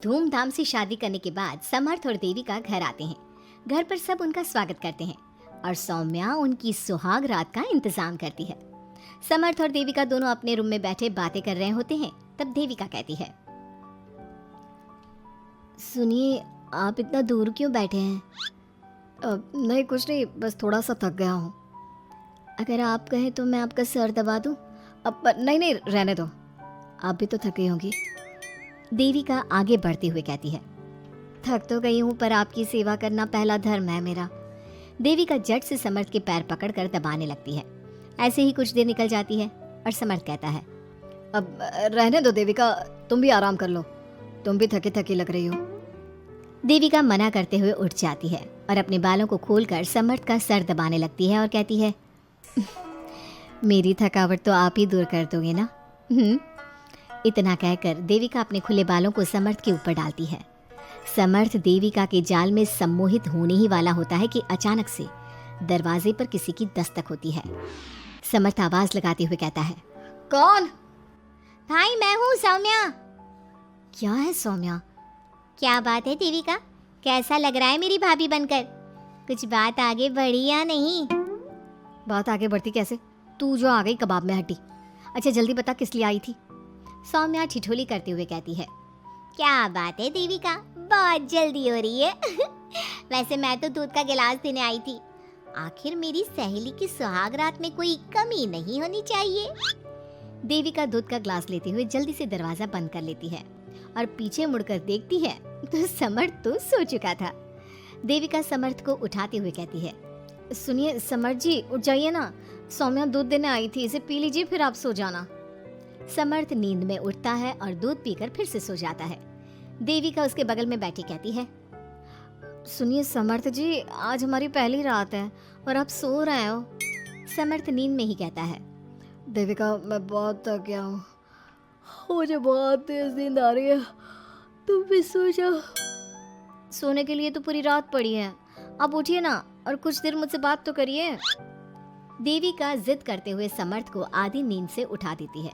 धूमधाम से शादी करने के बाद समर्थ और देविका घर आते हैं। घर पर सब उनका स्वागत करते हैं और सौम्या उनकी सुहाग रात का इंतजाम करती है। समर्थ और देविका दोनों अपने रूम में बैठे बातें कर रहे होते हैं। तब देविका कहती है, सुनिए, आप इतना दूर क्यों बैठे हैं? नहीं, कुछ नहीं, बस थोड़ा सा थक गया हूँ। अगर आप कहें तो मैं आपका सर दबा दूँ? अब नहीं, रहने दो, आप भी तो थकी होंगी। देविका आगे बढ़ते हुए कहती है, थक तो गई हूँ, पर आपकी सेवा करना पहला धर्म है मेरा। देविका झट से समर्थ के पैर पकड़कर दबाने लगती है। ऐसे ही कुछ देर निकल जाती है और समर्थ कहता है, अब रहने दो देविका, तुम भी आराम कर लो, तुम भी थकी थकी लग रही हो। देविका मना करते हुए उठ जाती है और अपने बालों को खोलकर समर्थ का सर दबाने लगती है और कहती है, मेरी थकावट तो आप ही दूर कर दोगे ना? इतना कहकर देविका अपने खुले बालों को समर्थ के ऊपर डालती है। समर्थ देविका के जाल में सम्मोहित होने ही वाला होता है कि अचानक से दरवाजे पर किसी की दस्तक होती है। समर्थ आवाज लगाते हुए कहता है, कौन? भाई, मैं हूँ, सौम्या। क्या है सौम्या? क्या बात है देविका, कैसा लग रहा है मेरी भाभी बनकर? कुछ बात आगे बढ़ी या नहीं? बात आगे बढ़ती कैसे? तू जो आ गई कबाब में हड्डी। अच्छा जल्दी बता, किस लिए आई थी? सौम्या ठिठोली करते हुए कहती है, क्या बात है देविका, बहुत जल्दी हो रही है। वैसे मैं तो दूध का गिलास देने आई थी। आखिर मेरी सहेली की सुहाग रात में कोई कमी नहीं होनी चाहिए। देविका दूध का ग्लास लेते हुए जल्दी से दरवाजा बंद कर लेती है और पीछे मुड़कर देखती है तो समर्थ तो सो चुका था। देविका समर्थ को उठाते हुए कहती है, सुनिए समर्थ जी, उठ जाइए ना, सौम्या दूध देने आई थी, इसे पी लीजिए, फिर आप सो जाना। समर्थ नींद में उठता है और दूध पीकर फिर से सो जाता है। देविका उसके बगल में बैठी कहती है, सुनिए समर्थ जी, आज हमारी पहली रात है और आप सो रहे हो। समर्थ नींद में ही कहता है, देविका मैं बहुत थक गया हूँ, मुझे बहुत तेज नींद आ रही है, तुम भी सो जाओ। सोने के लिए तो पूरी रात पड़ी है, आप उठिए ना और कुछ देर मुझसे बात तो करिए। देविका जिद करते हुए समर्थ को आधी नींद से उठा देती है।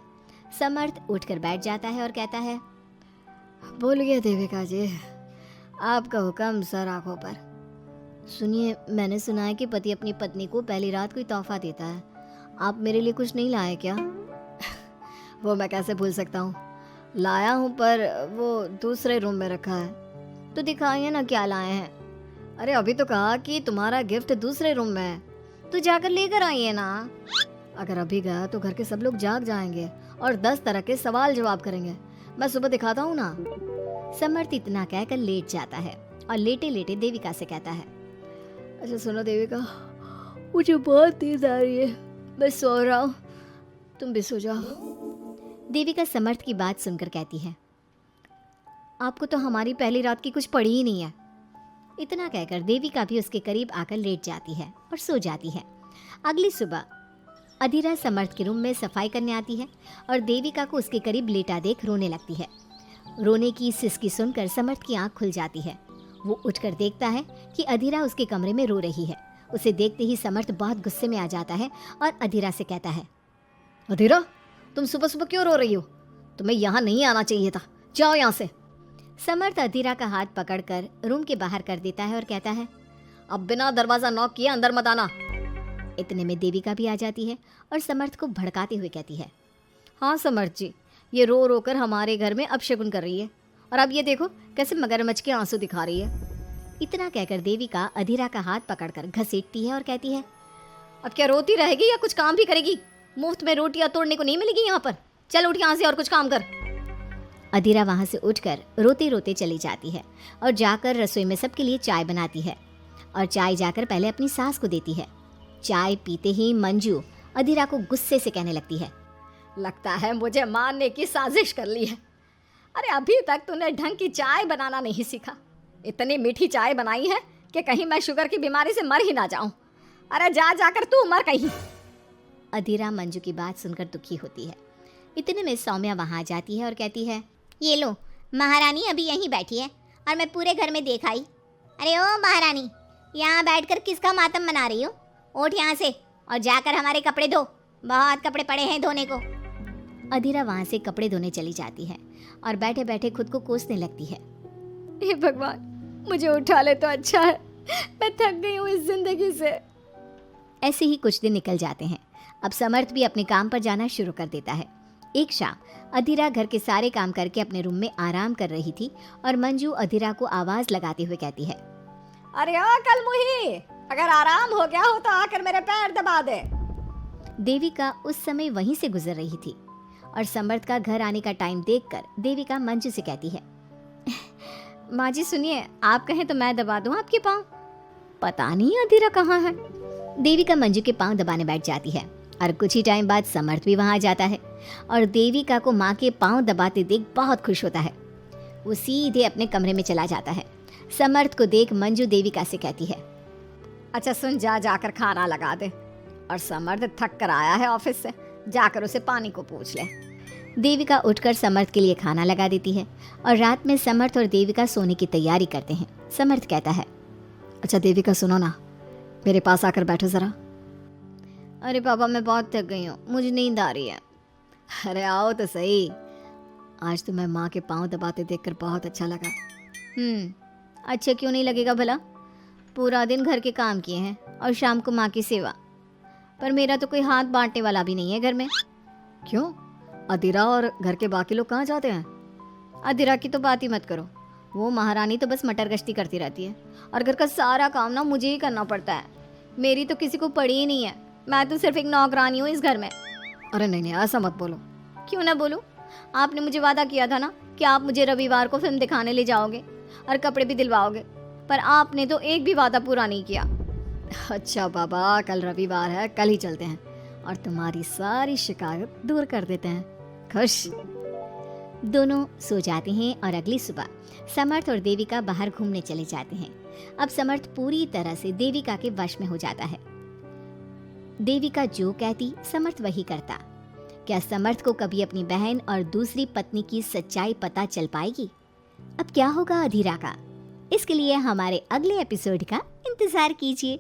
समर्थ उठकर बैठ जाता है और कहता है, बोलिए देविका जी, आपका हुक्म सर आंखों पर। सुनिए, मैंने सुना है कि पति अपनी पत्नी को पहली रात कोई तोहफा देता है, आप मेरे लिए कुछ नहीं लाए क्या? वो मैं कैसे भूल सकता हूँ, लाया हूँ, पर वो दूसरे रूम में रखा है। तो दिखाइए ना क्या लाए हैं। अरे अभी तो कहा कि तुम्हारा गिफ्ट दूसरे रूम में है, तो जाकर लेकर आइए ना। अगर अभी गया तो घर के सब लोग जाग जाएंगे और 10 तरह के सवाल जवाब करेंगे। मैं सुबह दिखाता हूँ ना। समर्थ इतना कहकर लेट जाता है और लेटे लेटे देविका से कहता है, अच्छा सुनो देविका, मुझे बहुत नींद आ रही है, मैं सो रहा हूँ, तुम भी सो जाओ। देविका समर्थ की बात सुनकर कहती है, आपको तो हमारी पहली रात की कुछ पड़ी ही नहीं है। इतना कहकर देविका भी उसके करीब आकर लेट जाती है और सो जाती है। अगली सुबह अधीरा समर्थ के रूम में सफाई करने आती है और देविका को उसके करीब लेटा देख रोने लगती है। रोने की सिसकी सुनकर समर्थ की आंख खुल जाती है। वो उठकर देखता है कि अधीरा उसके कमरे में रो रही है। उसे देखते ही समर्थ बहुत गुस्से में आ जाता है और अधीरा से कहता है, अधीरा, तुम सुबह सुबह क्यों रो रही हो? तुम्हें यहाँ नहीं आना चाहिए था, जाओ यहाँ से। समर्थ अधीरा का हाथ पकड़कर रूम के बाहर कर देता है और कहता है, अब बिना दरवाजा नॉक किए अंदर मत आना। इतने में देविका भी आ जाती है और समर्थ को भड़काते हुए कहती है, हाँ समर्थ जी, ये रो रो कर हमारे घर में अपशगुन कर रही है, और अब ये देखो कैसे मगरमच्छ के आंसू दिखा रही है। इतना कहकर देविका अधीरा का हाथ पकड़कर घसीटती है और कहती है, अब क्या रोती रहेगी या कुछ काम भी करेगी? मुफ्त में रोटियां तोड़ने को नहीं मिलेगी यहाँ पर, चल उठ यहाँ से और कुछ काम कर। अधीरा वहाँ से उठकर रोते रोते चली जाती है और जाकर रसोई में सबके लिए चाय बनाती है और चाय जाकर पहले अपनी सास को देती है। चाय पीते ही मंजू अधीरा को गुस्से से कहने लगती है, लगता है मुझे मारने की साजिश कर ली है। अरे अभी तक तूने ढंग की चाय बनाना नहीं सीखा। इतनी मीठी चाय बनाई है कि कहीं मैं शुगर की बीमारी से मर ही ना जाऊं। अरे जा जाकर तू मर कहीं। अधीरा मंजू की बात सुनकर दुखी होती है। इतने में सौम्या वहाँ आ जाती है और कहती है, ये लो, महारानी अभी यहीं बैठी है और मैं पूरे घर में देख आई। अरे ओ महारानी, यहाँ बैठकर किसका मातम मना रही हो? उठ यहाँ से और जाकर हमारे कपड़े धो, बहुत कपड़े पड़े हैं धोने को। अधीरा वहाँ से कपड़े धोने चली जाती है और बैठे बैठे खुद को कोसने लगती है। हे भगवान, मुझे उठा ले तो अच्छा है, मैं थक गई हूँ इस जिंदगी से। ऐसे ही कुछ दिन निकल जाते हैं। अब समर्थ भी अपने काम पर जाना शुरू कर देता है। एक शाम अधीरा घर के सारे काम करके अपने रूम में आराम कर रही थी और मंजू अधीरा को आवाज लगाते हुए कहती है, अरे ओ कल मुही, अगर आराम हो गया हो तो आकर मेरे पैर दबा दे। देविका उस समय वहीं से गुजर रही थी और समर्थ का घर आने का टाइम देखकर देविका मंजू से कहती है, माँ जी सुनिए, आप कहें तो मैं दबा दूं आपके पाँव। पता नहीं अधीरा कहाँ है। देविका मंजू के पाँव दबाने बैठ जाती है और कुछ ही टाइम बाद समर्थ भी वहां आ जाता है और देविका को माँ के पाँव दबाते देख बहुत खुश होता है। वो सीधे अपने कमरे में चला जाता है। समर्थ को देख मंजू देविका से कहती है, अच्छा सुन, जाकर खाना लगा दे, और समर्थ थक कर आया है ऑफिस से, जाकर उसे पानी को पूछ ले। देविका उठकर समर्थ के लिए खाना लगा देती है और रात में समर्थ और देविका सोने की तैयारी करते हैं। समर्थ कहता है, अच्छा देविका सुनो ना, मेरे पास आकर बैठो जरा। अरे पापा मैं बहुत थक गई हूँ, मुझे नींद आ रही है। अरे आओ तो सही, आज तो मैं माँ के पाँव दबाते देखकर बहुत अच्छा लगा। अच्छा क्यों नहीं लगेगा भला, पूरा दिन घर के काम किए हैं और शाम को माँ की सेवा, पर मेरा तो कोई हाथ बांटने वाला भी नहीं है घर में। क्यों, अधीरा और घर के बाकी लोग कहाँ जाते हैं? अधीरा की तो बात ही मत करो, वो महारानी तो बस मटर गश्ती करती रहती है और घर का सारा काम ना मुझे ही करना पड़ता है। मेरी तो किसी को पड़ी ही नहीं है, मैं तो सिर्फ एक नौकरानी हूँ इस घर में। अरे नहीं ऐसा मत बोलो। क्यों ना बोलूँ, आपने मुझे वादा किया था ना कि आप मुझे रविवार को फिल्म दिखाने ले जाओगे और कपड़े भी दिलवाओगे, पर आपने तो एक भी वादा पूरा नहीं किया। अच्छा बाबा, कल रविवार है, कल ही चलते हैं और तुम्हारी सारी शिकायत दूर कर देते हैं। खुश। दोनों सो जाते हैं और अगली सुबह समर्थ और देविका बाहर घूमने चले जाते हैं। अब समर्थ पूरी तरह से देविका के वश में हो जाता है। देविका जो कहती समर्थ वही करता। क्या समर्थ को कभी अपनी बहन और दूसरी पत्नी की सच्चाई पता चल पाएगी? अब क्या होगा अधीरा का? इसके लिए हमारे अगले एपिसोड का इंतजार कीजिए।